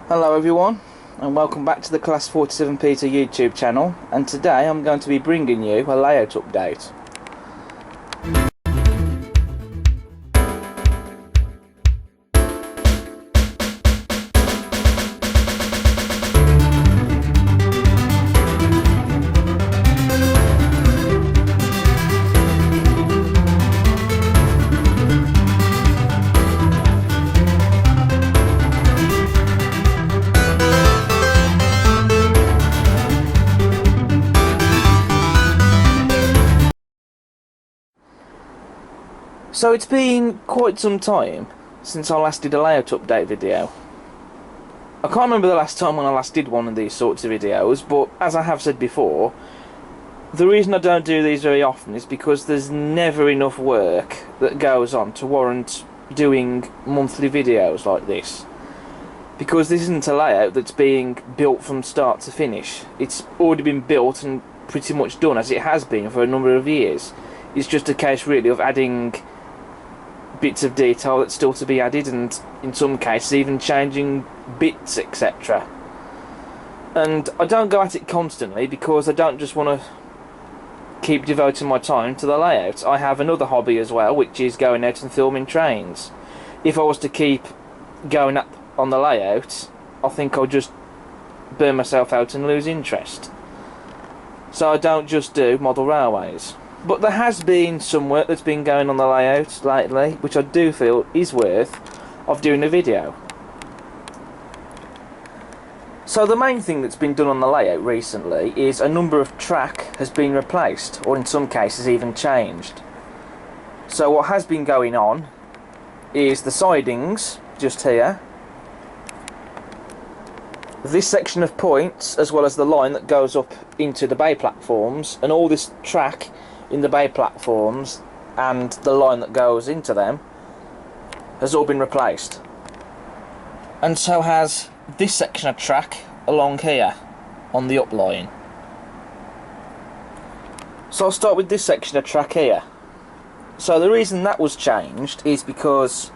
Hello everyone, and welcome back to the Class 47 Peter YouTube channel, and today I'm going to be bringing you a layout update. So it's been quite some time since I last did a layout update video. I can't remember the last time when I last did one of these sorts of videos, but as I have said before, the reason I don't do these very often is because there's never enough work that goes on to warrant doing monthly videos like this. Because this isn't a layout that's being built from start to finish. It's already been built and pretty much done, as it has been for a number of years. It's just a case really of adding bits of detail that's still to be added, and in some cases even changing bits, etc. And I don't go at it constantly because I don't just want to keep devoting my time to the layout. I have another hobby as well, which is going out and filming trains. If I was to keep going on the layout, I think I'll just burn myself out and lose interest. So I don't just do model railways. But there has been some work that's been going on the layout lately, which I do feel is worth of doing a video. So the main thing that's been done on the layout recently is a number of track has been replaced, or in some cases even changed. So what has been going on is the sidings, just here, this section of points, as well as the line that goes up into the bay platforms, and all this track in the bay platforms and the line that goes into them has all been replaced. And so has this section of track along here on the up line. So I'll start with this section of track here. So the reason that was changed is because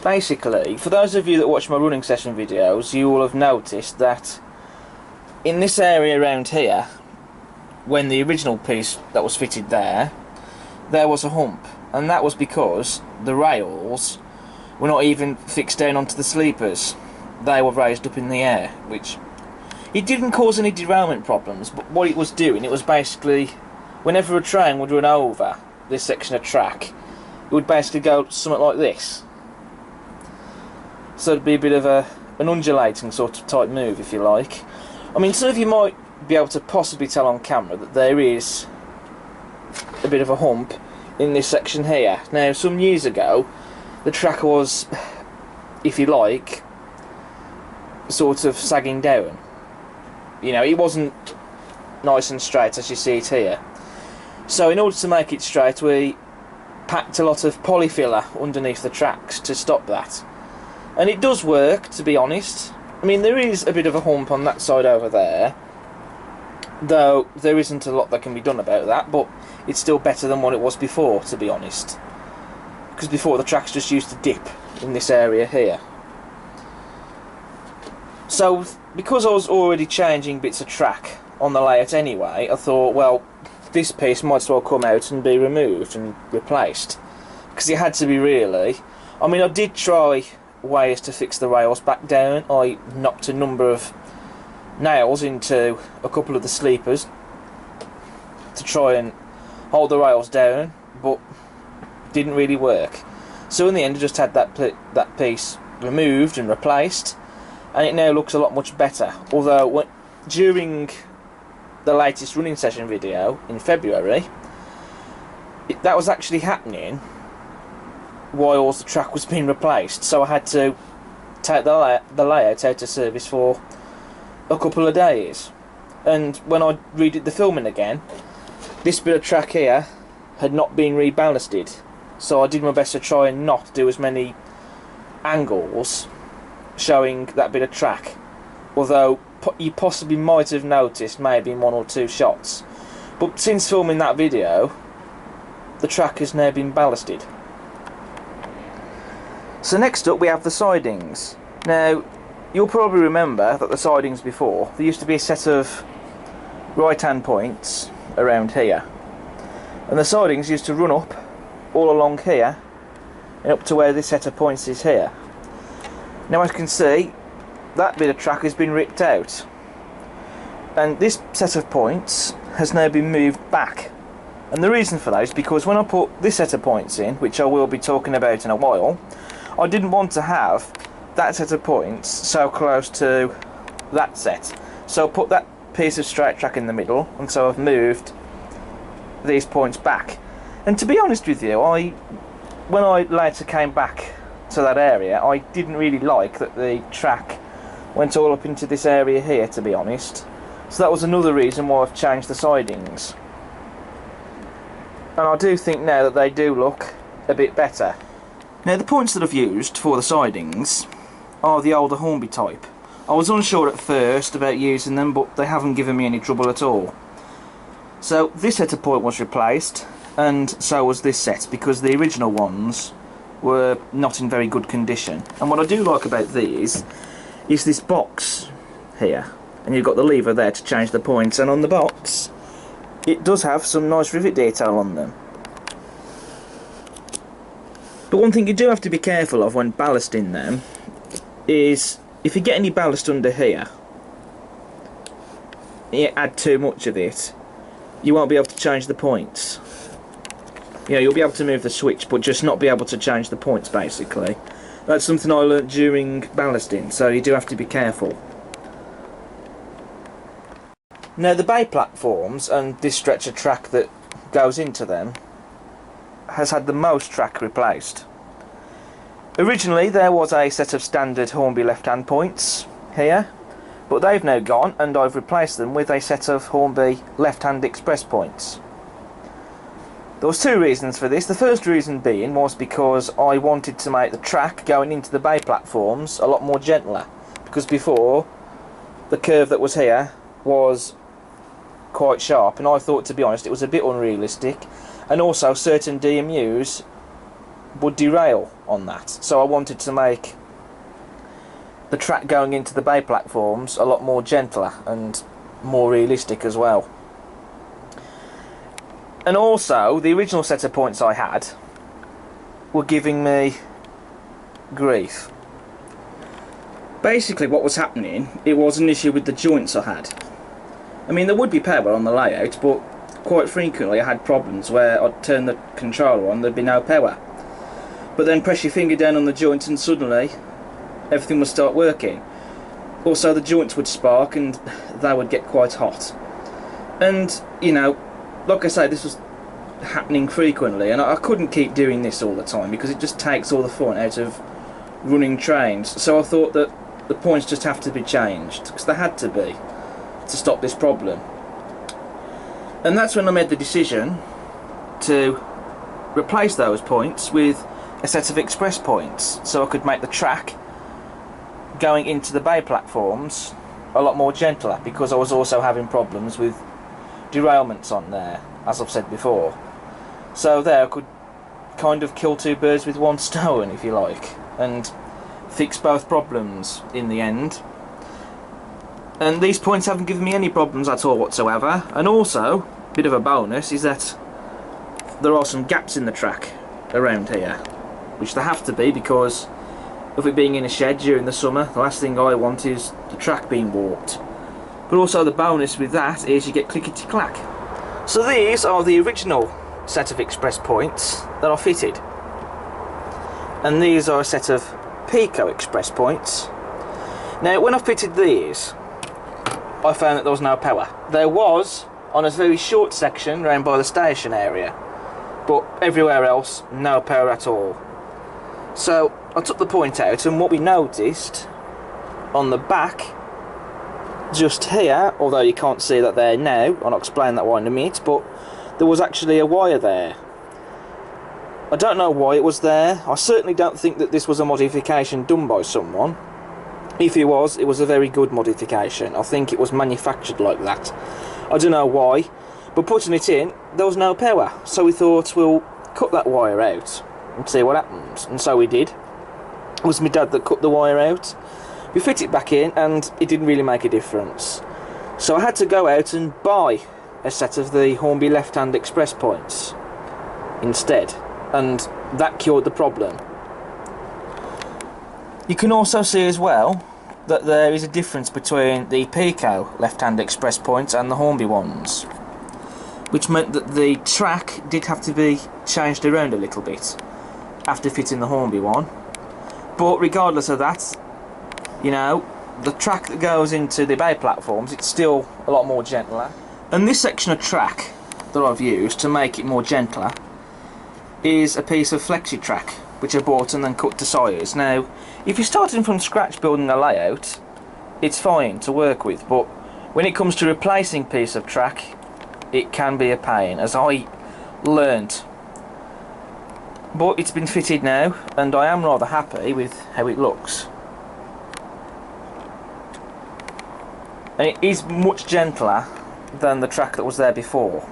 basically, for those of you that watch my running session videos, you will have noticed that in this area around here, when the original piece that was fitted there was a hump, and that was because the rails were not even fixed down onto the sleepers. They were raised up in the air, which it didn't cause any derailment problems, but what it was doing, it was basically, whenever a train would run over this section of track, it would basically go something like this. So it'd be a bit of an undulating sort of type move, if you like. I mean, some of you might be able to possibly tell on camera that there is a bit of a hump in this section here. Now, some years ago, the track was, if you like, sort of sagging down. You know, it wasn't nice and straight as you see it here. So in order to make it straight, we packed a lot of polyfiller underneath the tracks to stop that. And it does work, to be honest. I mean, there is a bit of a hump on that side over there, though there isn't a lot that can be done about that, but it's still better than what it was before, to be honest. Because before, the tracks just used to dip in this area here. So, because I was already changing bits of track on the layout anyway, I thought, well, this piece might as well come out and be removed and replaced. Because it had to be, really. I mean, I did try ways to fix the rails back down. I knocked a number of nails into a couple of the sleepers to try and hold the rails down, but didn't really work. So in the end, I just had that piece removed and replaced, and it now looks a lot much better. Although during the latest running session video in February, that was actually happening while the track was being replaced, so I had to take the layout out of service for a couple of days. And when I redid the filming again, this bit of track here had not been reballasted, so I did my best to try and not do as many angles showing that bit of track, although you possibly might have noticed maybe one or two shots. But since filming that video, the track has now been ballasted. So next up we have the sidings. Now, you'll probably remember that the sidings before, there used to be a set of right hand points around here, and the sidings used to run up all along here and up to where this set of points is here. Now as you can see, that bit of track has been ripped out, and this set of points has now been moved back. And the reason for that is because when I put this set of points in, which I will be talking about in a while, I didn't want to have that set of points so close to that set. So I put that piece of straight track in the middle, and so I've moved these points back. And to be honest with you, when I later came back to that area, I didn't really like that the track went all up into this area here, to be honest. So that was another reason why I've changed the sidings. And I do think now that they do look a bit better. Now the points that I've used for the sidings are the older hornby type. I was unsure at first about using them, but they haven't given me any trouble at all. So this set of point was replaced, and so was this set, because the original ones were not in very good condition. And what I do like about these is this box here, and you've got the lever there to change the points, and on the box it does have some nice rivet detail on them. But one thing you do have to be careful of when ballasting them is if you get any ballast under here, you add too much of it, you won't be able to change the points. You know, you'll be able to move the switch, but just not be able to change the points, basically. That's something I learnt during ballasting, so you do have to be careful. Now the bay platforms and this stretch of track that goes into them has had the most track replaced. Originally there was a set of standard Hornby left hand points here, but they've now gone, and I've replaced them with a set of Hornby left hand express points. There was two reasons for this. The first reason being was because I wanted to make the track going into the bay platforms a lot more gentler, because before the curve that was here was quite sharp, and I thought, to be honest, it was a bit unrealistic, and also certain DMUs would derail on that. So I wanted to make the track going into the bay platforms a lot more gentler and more realistic as well. And also, the original set of points I had were giving me grief. Basically what was happening, it was an issue with the joints I had. I mean, there would be power on the layout, but quite frequently I had problems where I'd turn the controller on, there'd be no power. But then press your finger down on the joint and suddenly everything would start working. Also the joints would spark and they would get quite hot. And, you know, like I say, this was happening frequently, and I couldn't keep doing this all the time because it just takes all the fun out of running trains. So I thought that the points just have to be changed, because they had to be, to stop this problem. And that's when I made the decision to replace those points with a set of express points, so I could make the track going into the bay platforms a lot more gentler, because I was also having problems with derailments on there, as I've said before. So there I could kind of kill two birds with one stone, if you like, and fix both problems in the end. And these points haven't given me any problems at all whatsoever. And also, a bit of a bonus is that there are some gaps in the track around here, which there have to be because of it being in a shed during the summer. The last thing I want is the track being warped. But also the bonus with that is you get clickety-clack. So these are the original set of express points that are fitted. And these are a set of Pico express points. Now when I fitted these, I found that there was no power. There was on a very short section round by the station area, but everywhere else, no power at all. So I took the point out, and what we noticed on the back, just here, although you can't see that there now, I'll explain that why in a minute, but there was actually a wire there. I don't know why it was there. I certainly don't think that this was a modification done by someone. If it was a very good modification. I think it was manufactured like that. I don't know why, but putting it in, there was no power. So we thought, we'll cut that wire out and see what happens. And so we did. It was my dad that cut the wire out. We fit it back in and it didn't really make a difference. So I had to go out and buy a set of the Hornby left-hand express points instead, and that cured the problem. You can also see as well that there is a difference between the Pico left-hand express points and the Hornby ones, which meant that the track did have to be changed around a little bit after fitting the Hornby one. But regardless of that, you know, the track that goes into the bay platforms, it's still a lot more gentler. And this section of track that I've used to make it more gentler is a piece of flexi track which I bought and then cut to size. Now, if you're starting from scratch building a layout, it's fine to work with, but when it comes to replacing a piece of track, it can be a pain, as I learnt. But it's been fitted now, and I am rather happy with how it looks. And it is much gentler than the track that was there before,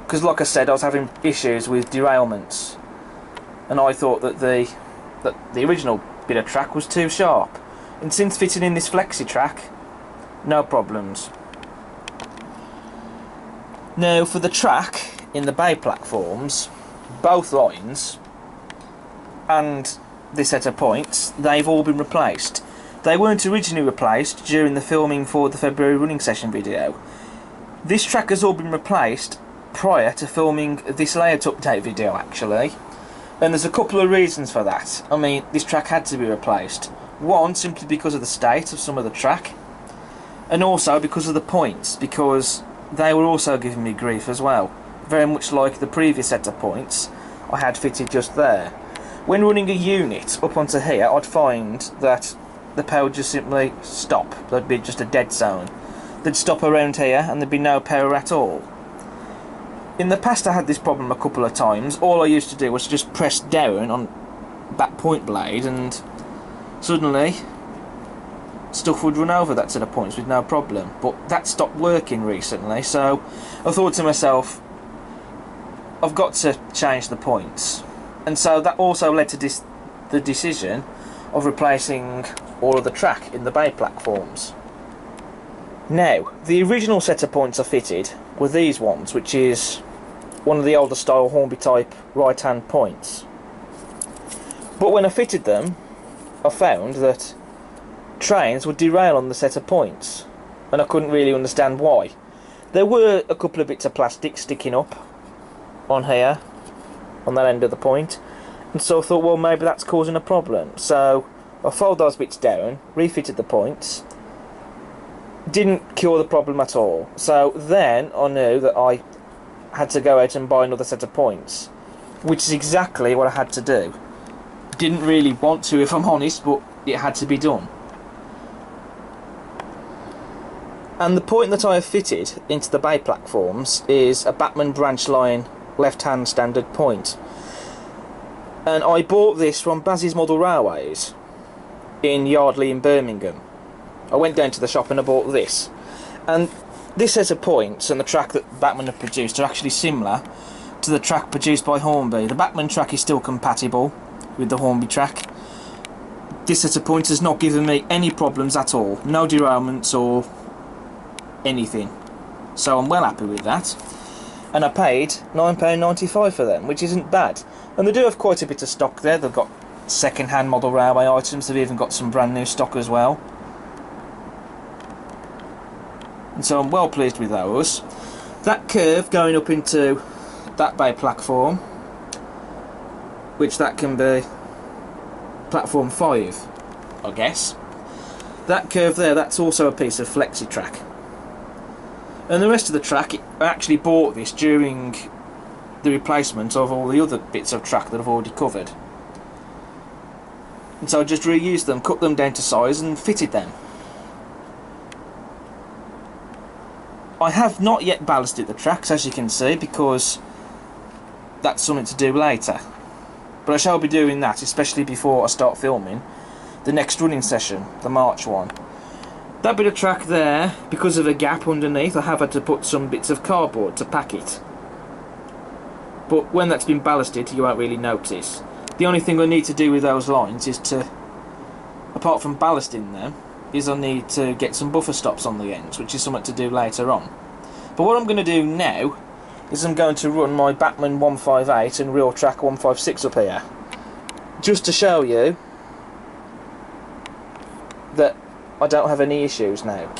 because like I said, I was having issues with derailments, and I thought that the original bit of track was too sharp, and since fitting in this flexi track, no problems. Now for the track in the bay platforms, both lines and this set of points, they've all been replaced. They weren't originally replaced during the filming for the February running session video. This track has all been replaced prior to filming this layout update video actually, and there's a couple of reasons for that. I mean, this track had to be replaced. One, simply because of the state of some of the track, and also because of the points, because they were also giving me grief as well, very much like the previous set of points I had fitted just there. When running a unit up onto here, I'd find that the power would just simply stop. There'd be just a dead zone. They'd stop around here and there'd be no power at all. In the past I had this problem a couple of times. All I used to do was just press down on that point blade and suddenly stuff would run over that set of points with no problem. But that stopped working recently, so I thought to myself, I've got to change the points. And so that also led to the decision of replacing all of the track in the bay platforms. Now, the original set of points I fitted were these ones, which is one of the older style Hornby type right hand points. But when I fitted them, I found that trains would derail on the set of points, and I couldn't really understand why. There were a couple of bits of plastic sticking up on here, on that end of the point, and so I thought, well, maybe that's causing a problem. So I folded those bits down, refitted the points. Didn't cure the problem at all. So then I knew that I had to go out and buy another set of points, which is exactly what I had to do. Didn't really want to, if I'm honest, but it had to be done. And the point that I have fitted into the bay platforms is a Batman branch line left-hand standard point. And I bought this from Baz's Model Railways in Yardley in Birmingham. I went down to the shop and I bought this. And this set of points and the track that Batman have produced are actually similar to the track produced by Hornby. The Batman track is still compatible with the Hornby track. This set of points has not given me any problems at all. No derailments or anything. So I'm well happy with that. And I paid £9.95 for them, which isn't bad. And they do have quite a bit of stock there. They've got second-hand model railway items. They've even got some brand new stock as well. And so I'm well pleased with those. That curve going up into that bay platform, which that can be platform 5, I guess. That curve there, that's also a piece of flexi track. And the rest of the track, I actually bought this during the replacement of all the other bits of track that I've already covered. And so I just reused them, cut them down to size and fitted them. I have not yet ballasted the tracks, as you can see, because that's something to do later. But I shall be doing that, especially before I start filming the next running session, the March one. That bit of track there, because of a gap underneath, I have had to put some bits of cardboard to pack it. But when that's been ballasted, you won't really notice. The only thing I need to do with those lines is to apart from ballasting them, is I need to get some buffer stops on the ends, which is something to do later on. But what I'm going to do now is I'm going to run my Batman 158 and Real Track 156 up here, just to show you that I don't have any issues now.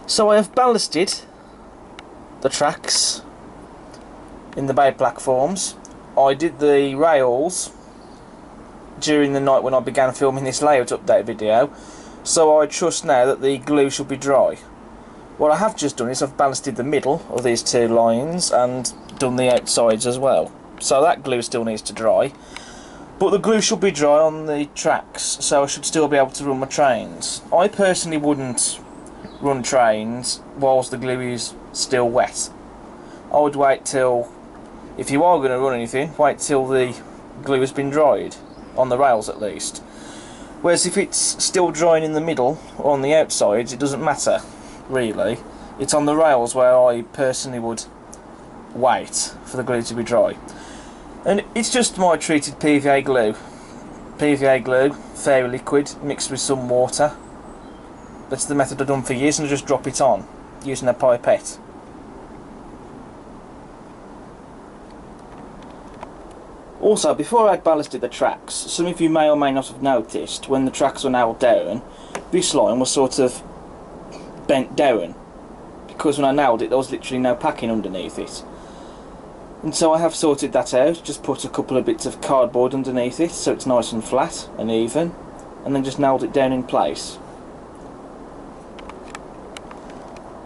So I have ballasted the tracks in the bay platforms. I did the rails during the night when I began filming this layout update video, so I trust now that the glue should be dry. What I have just done is I've ballasted the middle of these two lines and done the outsides as well. So that glue still needs to dry, but the glue should be dry on the tracks, so I should still be able to run my trains. I personally wouldn't run trains whilst the glue is still wet. I would wait till, if you are going to run anything, wait till the glue has been dried, on the rails at least. Whereas if it's still drying in the middle or on the outsides, it doesn't matter really. It's on the rails where I personally would wait for the glue to be dry. And it's just my treated PVA glue. PVA glue, fairy liquid, mixed with some water. That's the method I've done for years, and I just drop it on using a pipette. Also, before I ballasted the tracks, some of you may or may not have noticed when the tracks were nailed down, this line was sort of bent down, because when I nailed it there was literally no packing underneath it. And so I have sorted that out, just put a couple of bits of cardboard underneath it so it's nice and flat and even, and then just nailed it down in place.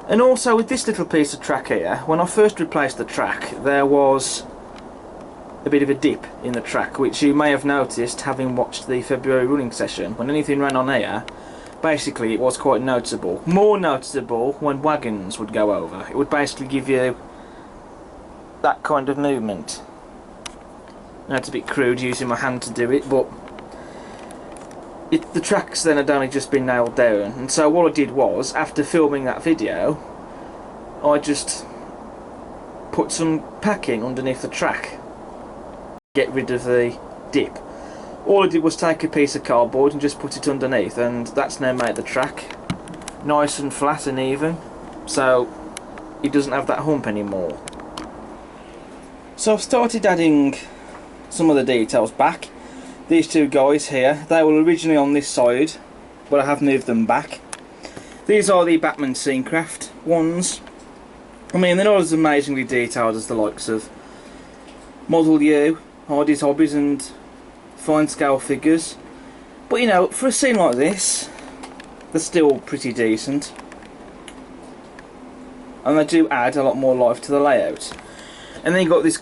And also with this little piece of track here, when I first replaced the track, there was a bit of a dip in the track, which you may have noticed having watched the February running session. When anything ran on here, basically it was quite noticeable. More noticeable when wagons would go over. It would basically give you that kind of movement. Now, it's a bit crude using my hand to do it, but the tracks then had only just been nailed down, and so what I did was, after filming that video, I just put some packing underneath the track, get rid of the dip. All I did was take a piece of cardboard and just put it underneath, and that's now made the track nice and flat and even, so it doesn't have that hump anymore. So I've started adding some of the details back. These two guys here, they were originally on this side, but I have moved them back. These are the Batman Scenecraft ones. I mean, they're not as amazingly detailed as the likes of Model U, Hardy's Hobbies and fine scale figures, but you know, for a scene like this, they're still pretty decent. And they do add a lot more life to the layout. And then you've got this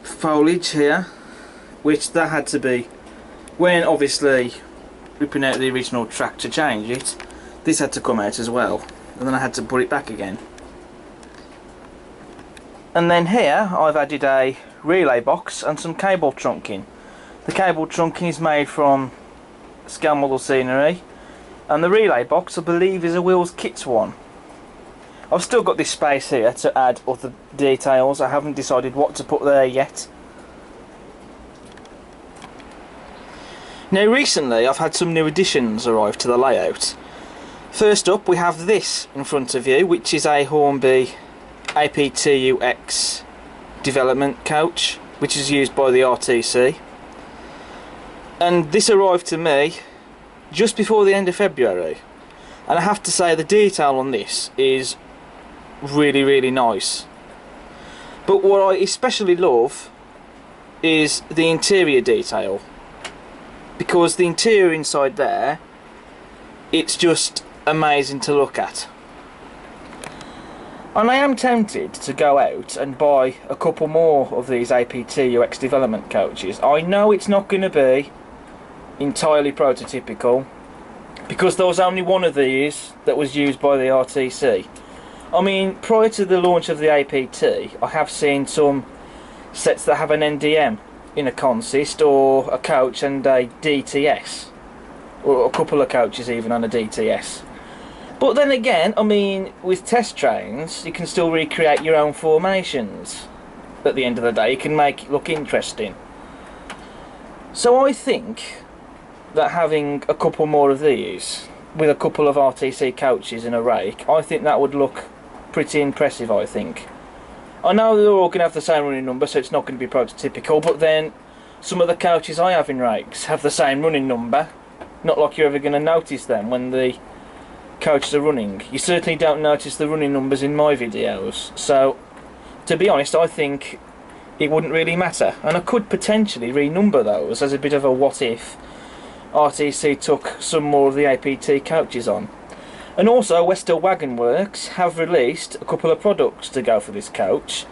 foliage here, which that had to be, when obviously ripping out the original track to change it, this had to come out as well, and then I had to put it back again. And then here I've added a relay box and some cable trunking. The cable trunking is made from scale model scenery, and the relay box I believe is a Wheels Kits one. I've still got this space here to add other details. I haven't decided what to put there yet. Now recently I've had some new additions arrive to the layout. First up we have this in front of you, which is a Hornby APTUX development coach, which is used by the RTC. And this arrived to me just before the end of February. And I have to say the detail on this is really nice. But what I especially love is the interior detail, because the interior inside there, it's just amazing to look at. And I am tempted to go out and buy a couple more of these APT UX development coaches. I know it's not going to be entirely prototypical, because there was only one of these that was used by the RTC. I mean, prior to the launch of the APT, I have seen some sets that have an NDM in a consist, or a coach and a DTS, or a couple of coaches even on a DTS. But then again, I mean, with test trains, you can still recreate your own formations. At the end of the day, you can make it look interesting. So I think that having a couple more of these, with a couple of RTC coaches in a rake, I think that would look pretty impressive, I think. I know they're all going to have the same running number, so it's not going to be prototypical, but then some of the coaches I have in rakes have the same running number. Not like you're ever going to notice them when the coaches are running. You certainly don't notice the running numbers in my videos, so to be honest, I think it wouldn't really matter, and I could potentially renumber those as a bit of a what if RTC took some more of the APT coaches on. And also, Western Wagon Works have released a couple of products to go for this coach.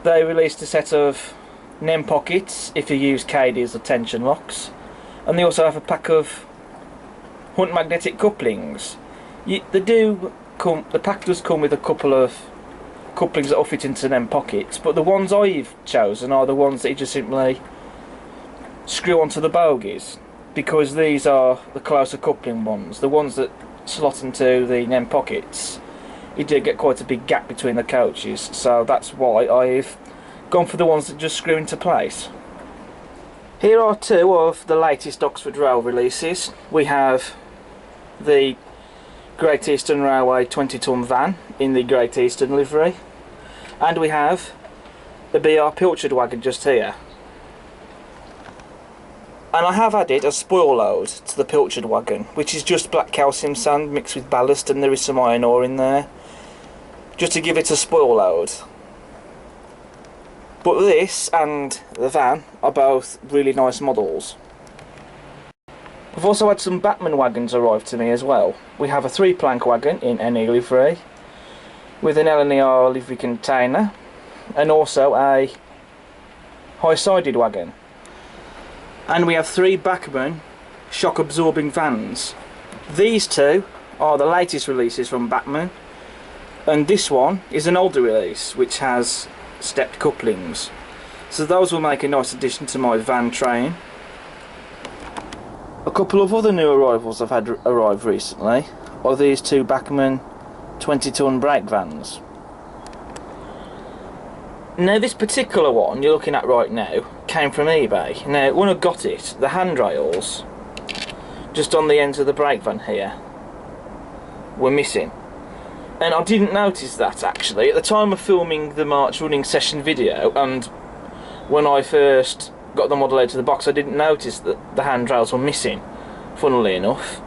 They released a set of NEM pockets if you use KDs or tension locks, and they also have a pack of Hunt magnetic couplings. The pack does come with a couple of couplings that will fit into NEM pockets, but the ones I've chosen are the ones that you just simply screw onto the bogies, because these are the closer coupling ones. The ones that slot into the NEM pockets, you do get quite a big gap between the coaches, so that's why I've gone for the ones that just screw into place. Here are two of the latest Oxford Rail releases. We have the Great Eastern Railway 20-ton van in the Great Eastern livery, and we have the BR Pilchard wagon just here. And I have added a spoil load to the Pilchard wagon, which is just black calcium sand mixed with ballast, and there is some iron ore in there, just to give it a spoil load. But this and the van are both really nice models. I've also had some Batman wagons arrive to me as well. We have a 3-plank wagon in NE livery, with an LNER livery container, and also a high-sided wagon. And we have 3 Bachmann shock absorbing vans. These two are the latest releases from Bachmann, and this one is an older release which has stepped couplings. So those will make a nice addition to my van train. A couple of other new arrivals I've had arrive recently are these 2 Bachmann 20-ton brake vans. Now this particular one you're looking at right now came from eBay. Now when I got it, the handrails just on the ends of the brake van here were missing, and I didn't notice that actually at the time of filming the March running session video, and when I first got the model out of the box I didn't notice that the handrails were missing, funnily enough.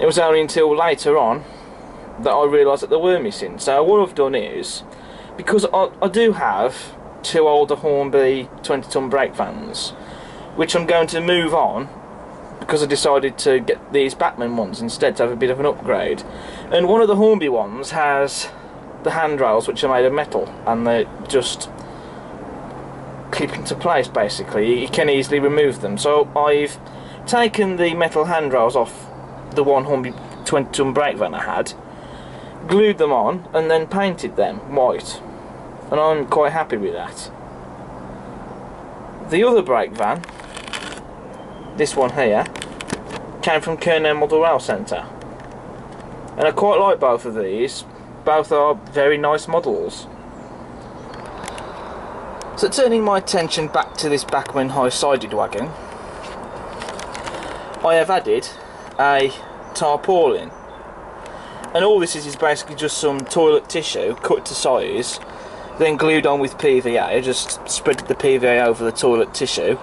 It was only until later on that I realised that they were missing. So what I've done is, because I do have 2 older Hornby 20-ton brake vans, which I'm going to move on, because I decided to get these Batman ones instead to have a bit of an upgrade. And one of the Hornby ones has the handrails which are made of metal, and they just clip into place basically. You can easily remove them. So I've taken the metal handrails off the one Hornby 20-ton brake van I had, glued them on, and then painted them white. And I'm quite happy with that. The other brake van, this one here, came from Kernel Model Rail Centre, and I quite like both of these. Both are very nice models. So turning my attention back to this Bachmann high-sided wagon, I have added a tarpaulin, and all this is basically just some toilet tissue cut to size, then glued on with PVA. I just spread the PVA over the toilet tissue,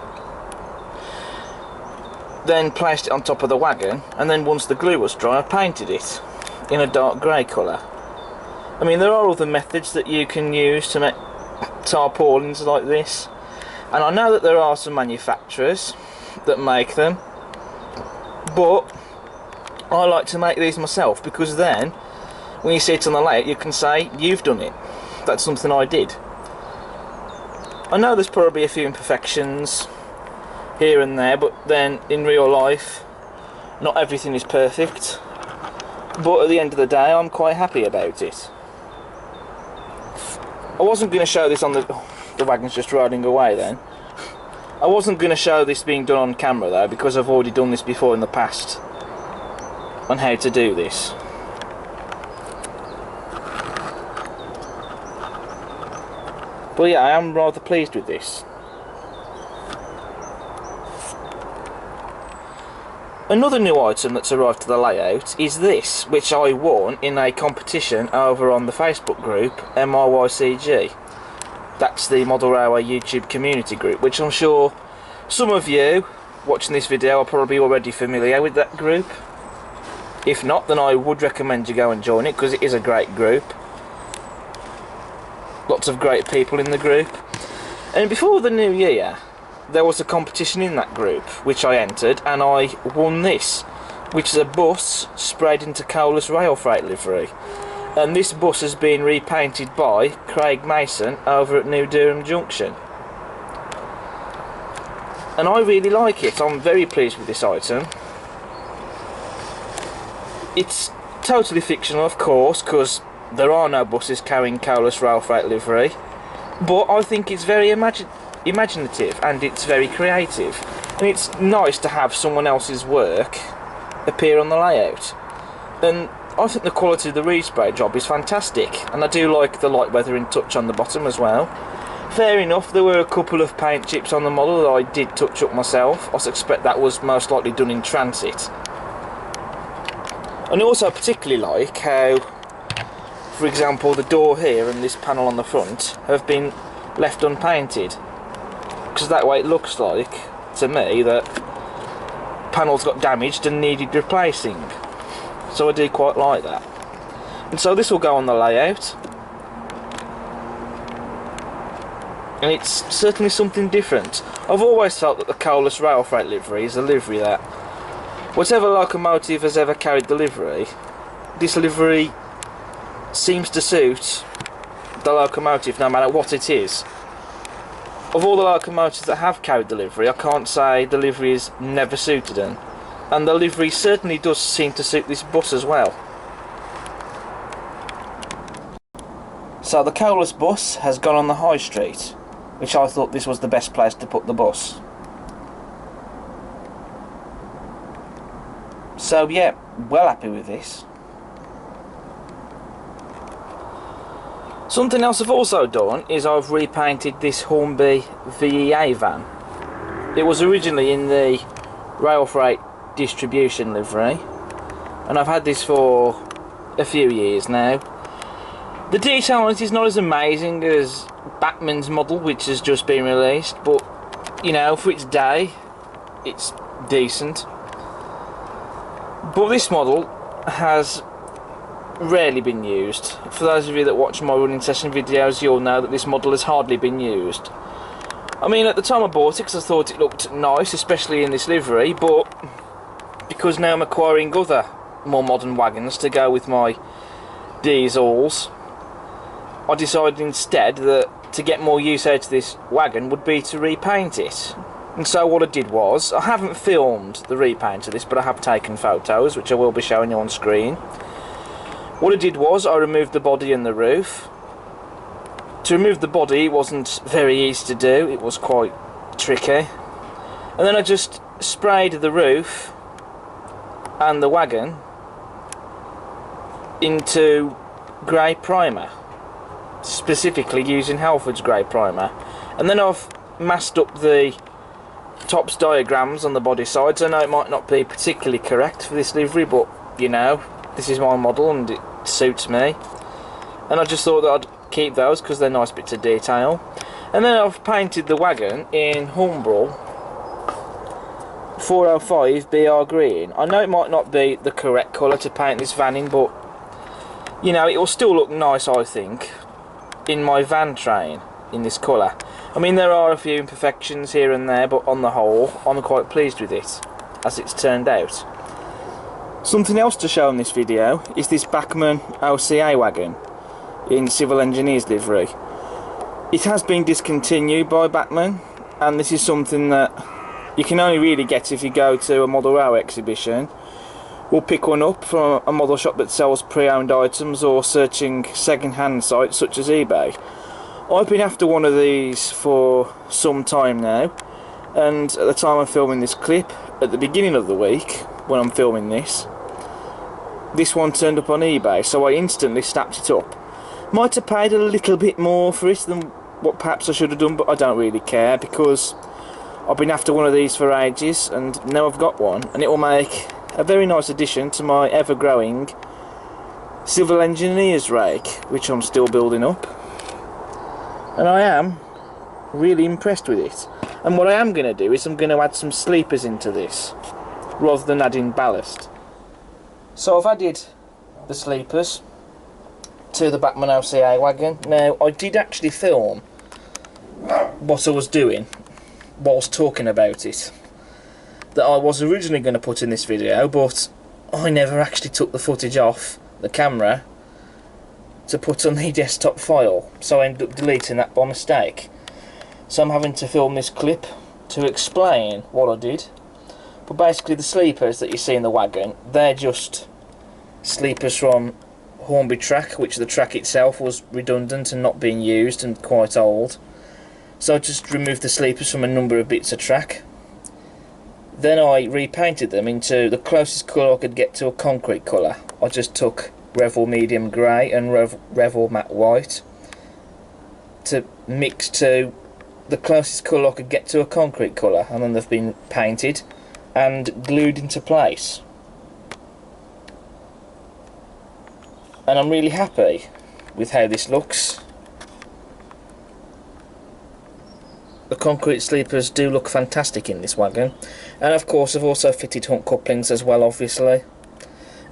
then placed it on top of the wagon, and then once the glue was dry I painted it in a dark grey colour. I mean, there are other methods that you can use to make tarpaulins like this, and I know that there are some manufacturers that make them, but I like to make these myself, because then when you see it on the layout, you can say you've done it. That's something I did. I know there's probably a few imperfections here and there, but then in real life not everything is perfect, but at the end of the day I'm quite happy about it. I wasn't going to show this on the wagon's just riding away then. I wasn't going to show this being done on camera though, because I've already done this before in the past on how to do this. But yeah, I am rather pleased with this. Another new item that's arrived to the layout is this, which I won in a competition over on the Facebook group MRYCG. That's the Model Railway YouTube community group, which I'm sure some of you watching this video are probably already familiar with that group. If not, then I would recommend you go and join it, because it is a great group. Lots of great people in the group. And before the new year, there was a competition in that group which I entered, and I won this, which is a bus sprayed into coalesce rail freight livery. And this bus has been repainted by Craig Mason over at New Durham Junction. And I really like it. I'm very pleased with this item. It's totally fictional, of course, because there are no buses carrying coalesce rail freight livery, but I think it's very imaginative and it's very creative, and it's nice to have someone else's work appear on the layout. And I think the quality of the respray job is fantastic, and I do like the light weathering touch on the bottom as well. Fair enough, there were a couple of paint chips on the model that I did touch up myself. I suspect that was most likely done in transit. And I also particularly like how, for example, the door here and this panel on the front have been left unpainted, because that way it looks like, to me, that panels got damaged and needed replacing. So I do quite like that. And so this will go on the layout, and it's certainly something different. I've always felt that the coalesce rail freight livery is a livery that, whatever locomotive has ever carried the livery, this livery seems to suit the locomotive no matter what it is. Of all the locomotives that have carried the livery, I can't say the livery has never suited them, and the livery certainly does seem to suit this bus as well. So the coalesce bus has gone on the high street, which I thought this was the best place to put the bus. So yeah, well happy with this. Something else I've also done is I've repainted this Hornby VEA van. It was originally in the rail freight distribution livery, and I've had this for a few years now. The detail on it is not as amazing as Batman's model, which has just been released, but you know, for its day, it's decent. But this model has rarely been used. For those of you that watch my running session videos, you'll know that this model has hardly been used. I mean, at the time I bought it, because I thought it looked nice, especially in this livery, but because now I'm acquiring other more modern wagons to go with my diesels, I decided instead that to get more use out of this wagon would be to repaint it. And so what I did was, I haven't filmed the repaint of this, but I have taken photos, which I will be showing you on screen. What I did was, I removed the body and the roof. To remove the body wasn't very easy to do, it was quite tricky. And then I just sprayed the roof and the wagon into grey primer, specifically using Halford's grey primer. And then I've masked up the tops diagrams on the body sides. I know it might not be particularly correct for this livery, but you know, this is my model and it suits me, and I just thought that I'd keep those because they're nice bits of detail. And then I've painted the wagon in Humbrol 405 BR green. I know it might not be the correct colour to paint this van in, but you know, it will still look nice, I think, in my van train in this colour. I mean, there are a few imperfections here and there, but on the whole I'm quite pleased with it as it's turned out. Something else to show in this video is this Bachmann OCA wagon in civil engineer's livery. It has been discontinued by Bachmann, and this is something that you can only really get if you go to a model row exhibition, or pick one up from a model shop that sells pre-owned items, or searching second-hand sites such as eBay. I've been after one of these for some time now, and at the time I'm filming this clip, at the beginning of the week when I'm filming this one turned up on eBay, so I instantly snapped it up. Might have paid a little bit more for it than what perhaps I should have done, but I don't really care, because I've been after one of these for ages, and now I've got one, and it will make a very nice addition to my ever-growing civil engineer's rake, which I'm still building up. And I am really impressed with it. And what I am going to do is I'm going to add some sleepers into this, rather than adding ballast. So I've added the sleepers to the Bachmann OCA wagon. Now, I did actually film what I was doing whilst talking about it, that I was originally going to put in this video, but I never actually took the footage off the camera to put on the desktop file, so I ended up deleting that by mistake. So I'm having to film this clip to explain what I did. But basically the sleepers that you see in the wagon, they're just sleepers from Hornby track, which the track itself was redundant and not being used and quite old. So I just removed the sleepers from a number of bits of track. Then I repainted them into the closest colour I could get to a concrete colour. I just took Revel medium grey and Revel matte white to mix to the closest colour I could get to a concrete colour, and then they've been painted and glued into place. And I'm really happy with how this looks. The concrete sleepers do look fantastic in this wagon, and of course I've also fitted hunt couplings as well, obviously,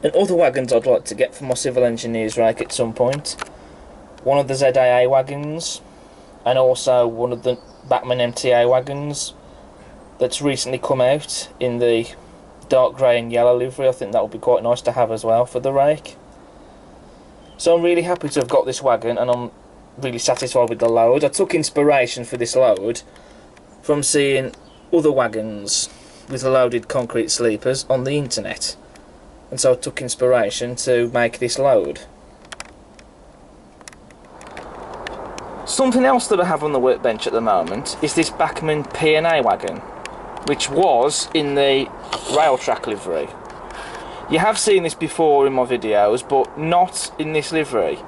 and other wagons I'd like to get for my civil engineer's rake at some point. One of the ZAA wagons, and also one of the Bachmann MTA wagons that's recently come out in the dark grey and yellow livery. I think that would be quite nice to have as well for the rake. So I'm really happy to have got this wagon, and I'm really satisfied with the load. I took inspiration for this load from seeing other wagons with loaded concrete sleepers on the internet, and so I took inspiration to make this load. Something else that I have on the workbench at the moment is this Bachmann P&A wagon, which was in the rail track livery. You have seen this before in my videos, but not in this livery.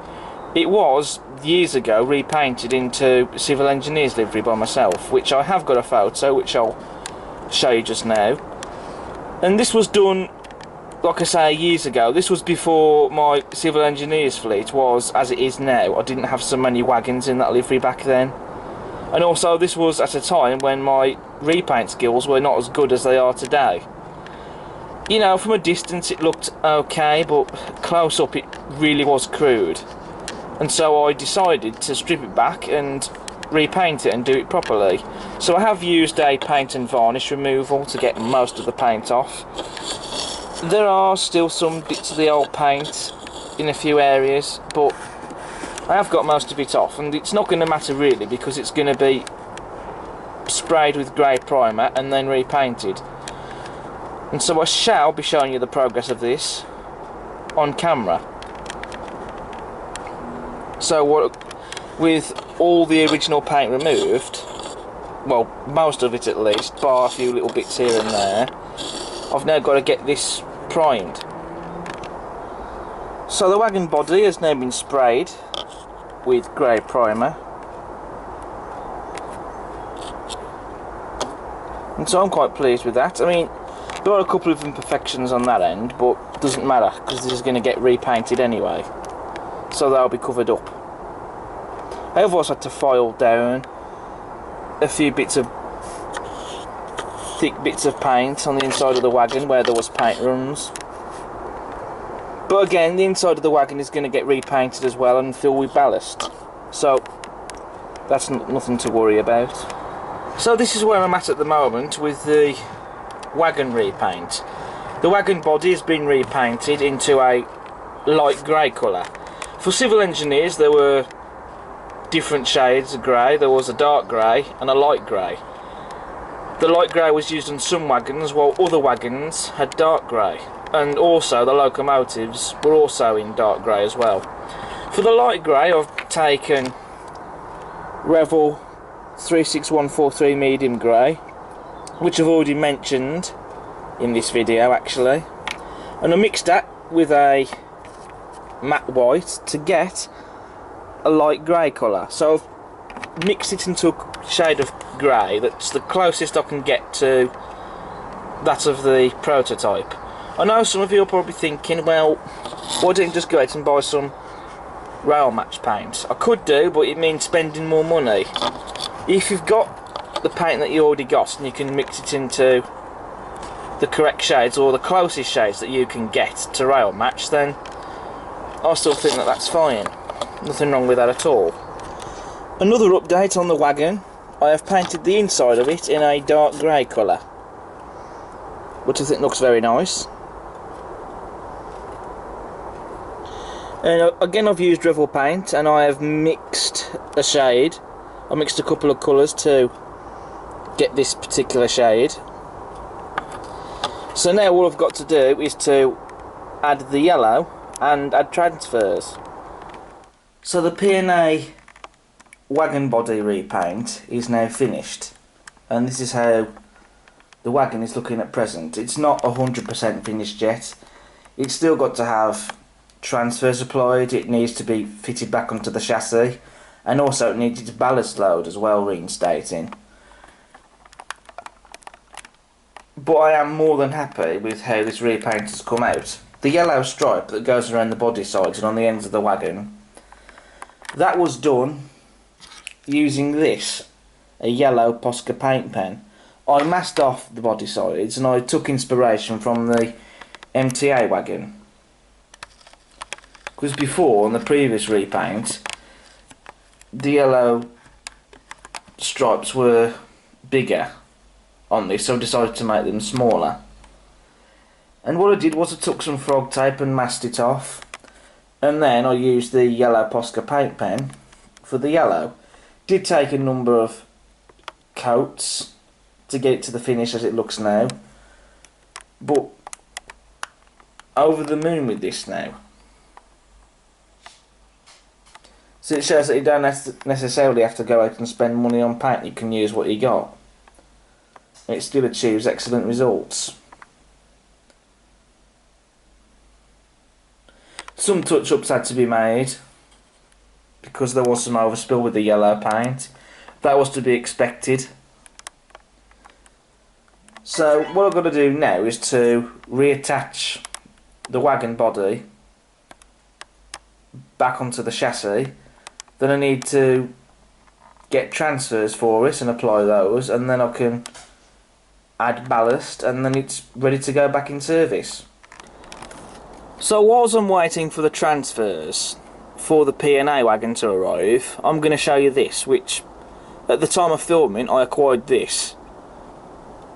It was, years ago, repainted into civil engineer's livery by myself, which I have got a photo, which I'll show you just now. And this was done, like I say, years ago. This was before my civil engineer's fleet was as it is now. I didn't have so many wagons in that livery back then. And also this was at a time when my repaint skills were not as good as they are today. You know, from a distance it looked okay, but close up it really was crude. And so I decided to strip it back and repaint it and do it properly. So I have used a paint and varnish removal to get most of the paint off. There are still some bits of the old paint in a few areas, but I have got most of it off, and it's not going to matter really, because it's going to be sprayed with grey primer and then repainted. And so I shall be showing you the progress of this on camera. So with all the original paint removed, well, most of it at least, bar a few little bits here and there, I've now got to get this primed. So the wagon body has now been sprayed with grey primer, and so I'm quite pleased with that. I mean, there are a couple of imperfections on that end, but it doesn't matter, because this is going to get repainted anyway, so they'll be covered up. I have also had to file down a few bits of thick bits of paint on the inside of the wagon where there was paint runs. But again, the inside of the wagon is going to get repainted as well and filled with ballast, so that's nothing to worry about. So this is where I'm at the moment with the wagon repaint. The wagon body has been repainted into a light grey colour. For civil engineers there were different shades of grey. There was a dark grey and a light grey. The light grey was used on some wagons, while other wagons had dark grey, and also the locomotives were also in dark grey as well. For the light grey I've taken Revel 36143 medium grey, which I've already mentioned in this video actually, and I mixed that with a matte white to get a light grey colour. So I've mixed it into a shade of grey that's the closest I can get to that of the prototype. I know some of you are probably thinking, well, why don't you just go out and buy some rail match paint? I could do, but it means spending more money. If you've got the paint that you already got and you can mix it into the correct shades or the closest shades that you can get to rail match, then I still think that that's fine. Nothing wrong with that at all. Another update on the wagon, I have painted the inside of it in a dark grey colour, which I think looks very nice. And again I've used Revel paint and I have mixed a shade. I mixed a couple of colours to get this particular shade. So now all I've got to do is to add the yellow and add transfers. So the P&A wagon body repaint is now finished, and this is how the wagon is looking at present. It's not 100% finished yet. It's still got to have transfers applied, it needs to be fitted back onto the chassis, and also it needs its ballast load as well reinstating. But I am more than happy with how this repaint has come out. The yellow stripe that goes around the body sides and on the ends of the wagon, that was done using this, a yellow Posca paint pen. I masked off the body sides and I took inspiration from the MTA wagon. Because before, on the previous repaint, the yellow stripes were bigger on this, so I decided to make them smaller. And what I did was I took some frog tape and masked it off, and then I used the yellow Posca paint pen for the yellow. Did take a number of coats to get it to the finish as it looks now, but over the moon with this now. So it shows that you don't necessarily have to go out and spend money on paint, you can use what you got. It still achieves excellent results. Some touch-ups had to be made because there was some overspill with the yellow paint. That was to be expected. So what I've got to do now is to reattach the wagon body back onto the chassis. Then I need to get transfers for it and apply those, and then I can add ballast, and then it's ready to go back in service. So whilst I'm waiting for the transfers for the P&A wagon to arrive, I'm going to show you this, which at the time of filming I acquired this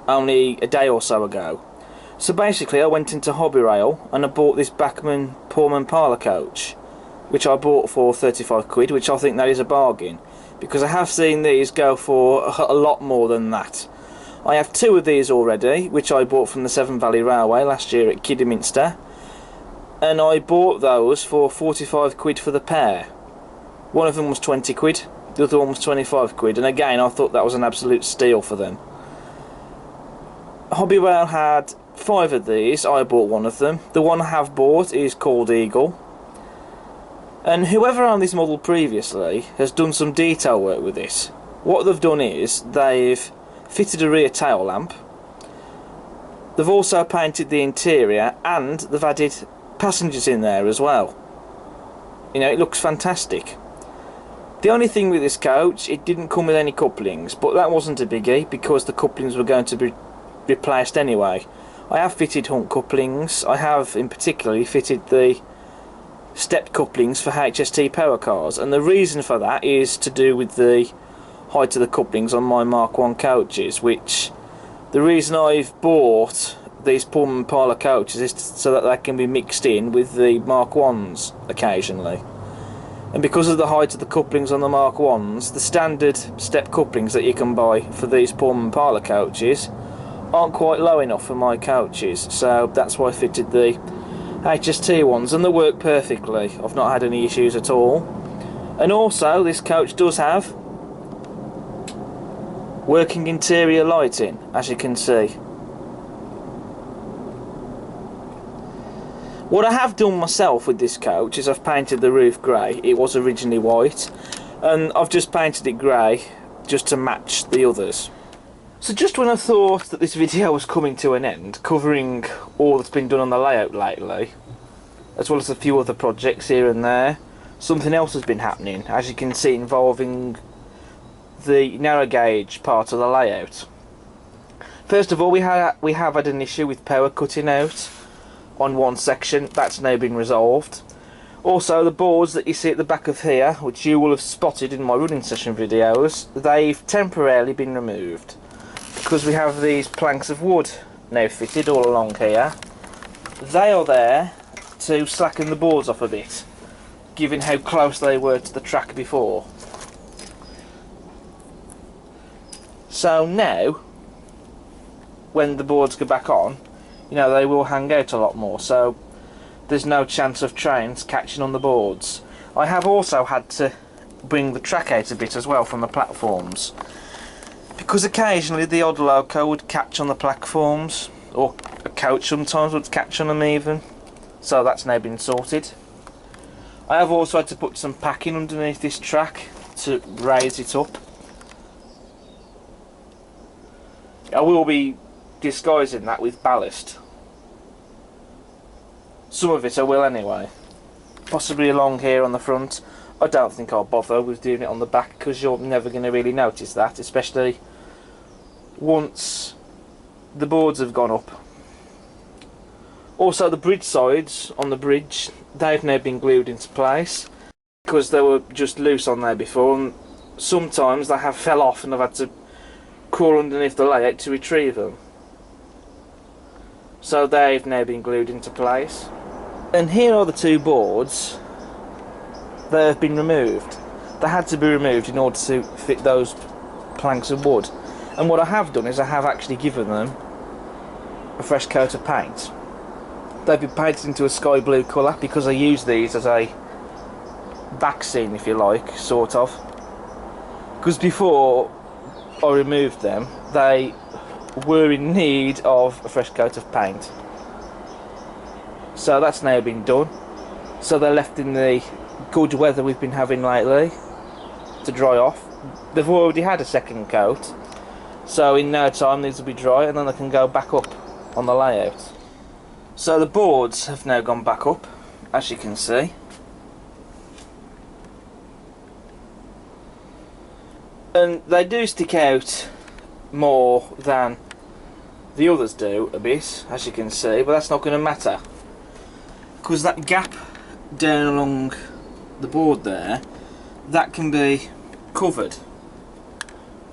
only a day or so ago. So basically I went into Hobby Rail and I bought this Bachmann Pullman parlor coach, which I bought for 35 quid, which I think that is a bargain, because I have seen these go for a lot more than that. I have two of these already, which I bought from the Severn Valley Railway last year at Kidderminster, and I bought those for 45 quid for the pair. One of them was 20 quid, the other one was 25 quid, and again I thought that was an absolute steal for them. Hobby Rail had 5 of these, I bought one of them. The one I have bought is called Eagle, and whoever owned this model previously has done some detail work with this. What they've done is they've fitted a rear tail lamp, they've also painted the interior, and they've added passengers in there as well. You know, it looks fantastic. The only thing with this coach, it didn't come with any couplings, but that wasn't a biggie because the couplings were going to be replaced anyway. I have fitted hunt couplings. I have in particular fitted the stepped couplings for HST power cars, and the reason for that is to do with the height of the couplings on my Mark 1 coaches, which the reason I've bought these pullman parlor coaches is so that they can be mixed in with the Mark 1s occasionally. And because of the height of the couplings on the Mark 1s, the standard step couplings that you can buy for these pullman parlor coaches aren't quite low enough for my coaches, so that's why I fitted the HST ones, and they work perfectly. I've not had any issues at all. And also this coach does have working interior lighting, as you can see. What I have done myself with this coach is I've painted the roof grey. It was originally white, and I've just painted it grey just to match the others. So just when I thought that this video was coming to an end, covering all that's been done on the layout lately, as well as a few other projects here and there, something else has been happening, as you can see, involving the narrow gauge part of the layout. First of all, we have had an issue with power cutting out on one section. That's now been resolved. Also, the boards that you see at the back of here, which you will have spotted in my running session videos, they've temporarily been removed because we have these planks of wood now fitted all along here. They are there to slacken the boards off a bit, given how close they were to the track before. So now, when the boards go back on, you know, they will hang out a lot more, so there's no chance of trains catching on the boards. I have also had to bring the track out a bit as well from the platforms, because occasionally the odd loco would catch on the platforms, or a coach sometimes would catch on them even, so that's now been sorted. I have also had to put some packing underneath this track to raise it up. I will be disguising that with ballast. Some of it I will anyway. Possibly along here on the front. I don't think I'll bother with doing it on the back, because you're never going to really notice that, especially once the boards have gone up. Also, the bridge sides on the bridge, they've now been glued into place because they were just loose on there before, and sometimes they have fell off and I've had to crawl underneath the layout to retrieve them. So they've now been glued into place. And here are the two boards. They have been removed. They had to be removed in order to fit those planks of wood. And what I have done is I have actually given them a fresh coat of paint. They've been painted into a sky blue colour because I use these as a back scene, if you like, sort of. Because before I removed them, they were in need of a fresh coat of paint. So that's now been done. So they're left in the good weather we've been having lately to dry off. They've already had a second coat, so in no time these will be dry and then they can go back up on the layout. So the boards have now gone back up, as you can see. And they do stick out more than the others do a bit, as you can see, but that's not going to matter because that gap down along the board there, that can be covered.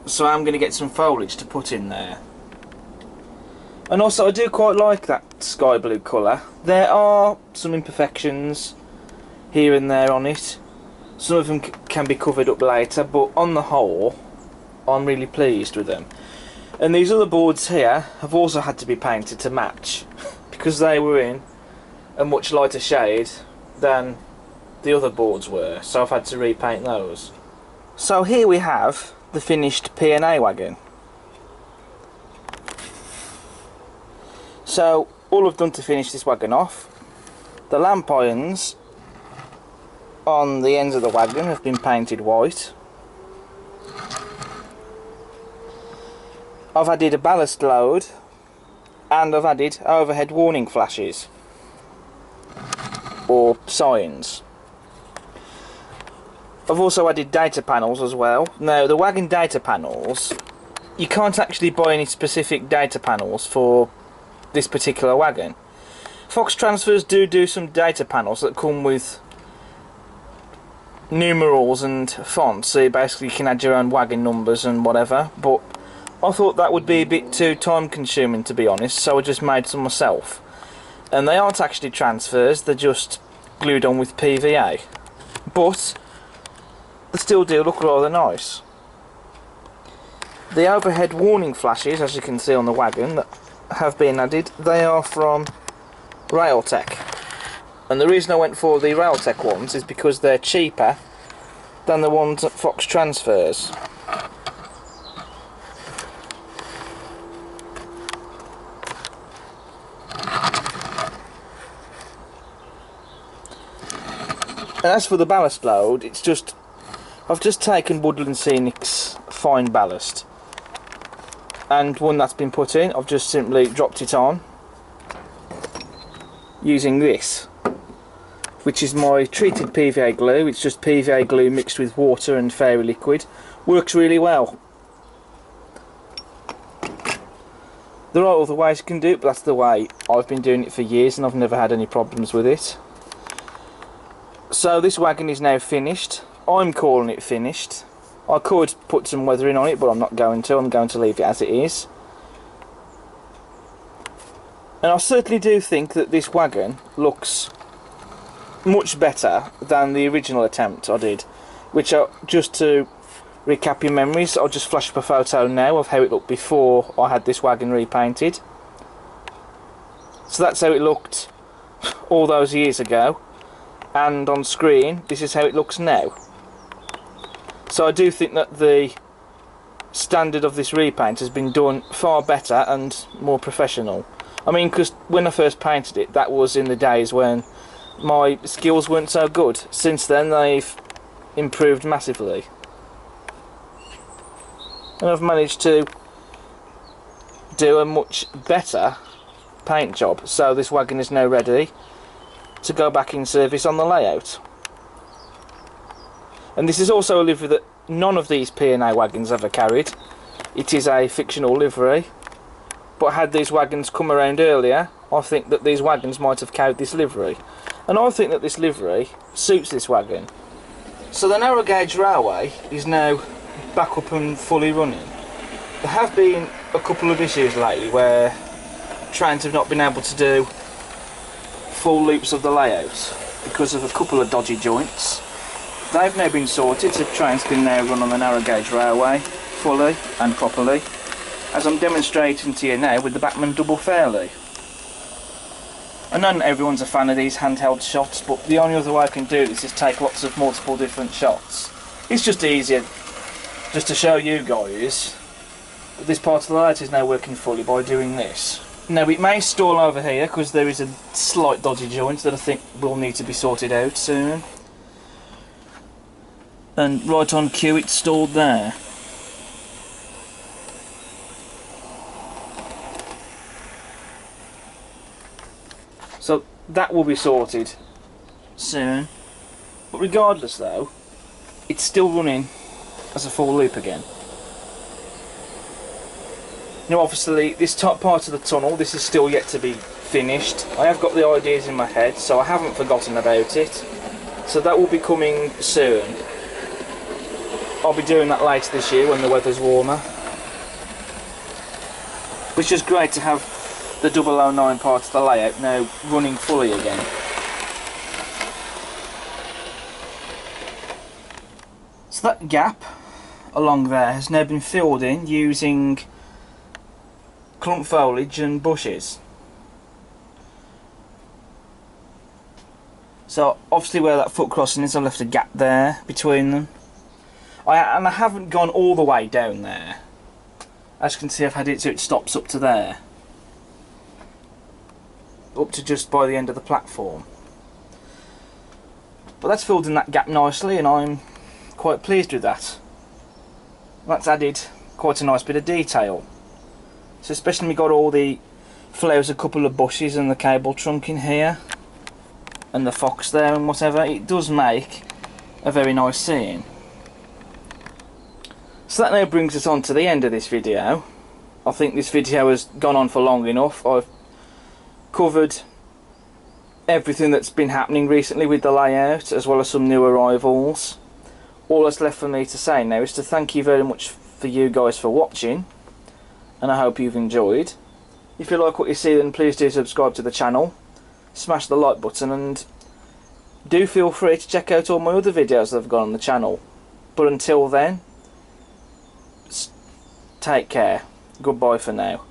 So I'm going to get some foliage to put in there. And also I do quite like that sky blue colour. There are some imperfections here and there on it. Some of them can be covered up later, but on the whole I'm really pleased with them. And these other boards here have also had to be painted to match because they were in a much lighter shade than the other boards were, so I've had to repaint those. So here we have the finished P&A wagon. So all I've done to finish this wagon off, the lamp irons on the ends of the wagon have been painted white. I've added a ballast load and I've added overhead warning flashes or signs. I've also added data panels as well. Now the wagon data panels, you can't actually buy any specific data panels for this particular wagon. Fox Transfers do some data panels that come with numerals and fonts, so you basically can add your own wagon numbers and whatever, but I thought that would be a bit too time consuming, to be honest, so I just made some myself. And they aren't actually transfers, they're just glued on with PVA. But they still do look rather nice. The overhead warning flashes, as you can see on the wagon, that have been added, they are from Railtech. And the reason I went for the Railtech ones is because they're cheaper than the ones at Fox Transfers. And as for the ballast load, it's just, I've just taken Woodland Scenic's fine ballast, and one that's been put in, I've just simply dropped it on using this, which is my treated PVA glue. It's just PVA glue mixed with water and fairy liquid. Works really well. There are other ways you can do it, but that's the way I've been doing it for years and I've never had any problems with it. So this wagon is now finished. I'm calling it finished. I could put some weathering on it, but I'm not going to. I'm going to leave it as it is. And I certainly do think that this wagon looks much better than the original attempt I did, which just to recap your memories, I'll just flash up a photo now of how it looked before I had this wagon repainted. So that's how it looked all those years ago, and on screen this is how it looks now. So I do think that the standard of this repaint has been done far better and more professional. I mean, because when I first painted it, that was in the days when my skills weren't so good. Since then they've improved massively, and I've managed to do a much better paint job. So this wagon is now ready to go back in service on the layout. And this is also a livery that none of these P&A wagons ever carried. It is a fictional livery, but had these wagons come around earlier, I think that these wagons might have carried this livery. And I think that this livery suits this wagon. So the narrow gauge railway is now back up and fully running. There have been a couple of issues lately where trains have not been able to do full loops of the layout because of a couple of dodgy joints. They've now been sorted, so trains can now run on the narrow gauge railway fully and properly, as I'm demonstrating to you now with the Bachmann double fairley. I know not everyone's a fan of these handheld shots, but the only other way I can do this is take lots of multiple different shots. It's just easier just to show you guys that this part of the layout is now working fully by doing this. Now it may stall over here because there is a slight dodgy joint that I think will need to be sorted out soon. And right on cue, it's stalled there. So that will be sorted soon. But regardless though, it's still running as a full loop again. Now obviously this top part of the tunnel, this is still yet to be finished. I have got the ideas in my head, so I haven't forgotten about it. So that will be coming soon. I'll be doing that later this year when the weather's warmer. It's just great to have the 009 part of the layout now running fully again. So that gap along there has now been filled in using clump foliage and bushes. So obviously where that foot crossing is, I left a gap there between them. And I haven't gone all the way down there. As you can see, I've had it so it stops up to there. Up to just by the end of the platform. But that's filled in that gap nicely and I'm quite pleased with that. That's added quite a nice bit of detail. So especially we got all the flowers, a couple of bushes and the cable trunk in here. And the fox there and whatever. It does make a very nice scene. So that now brings us on to the end of this video. I think this video has gone on for long enough. I've covered everything that's been happening recently with the layout, as well as some new arrivals. All that's left for me to say now is to thank you very much for you guys for watching. and I hope you've enjoyed. If you like what you see, then please do subscribe to the channel, smash the like button, and do feel free to check out all my other videos that I've got on the channel. But until then, take care. Goodbye for now.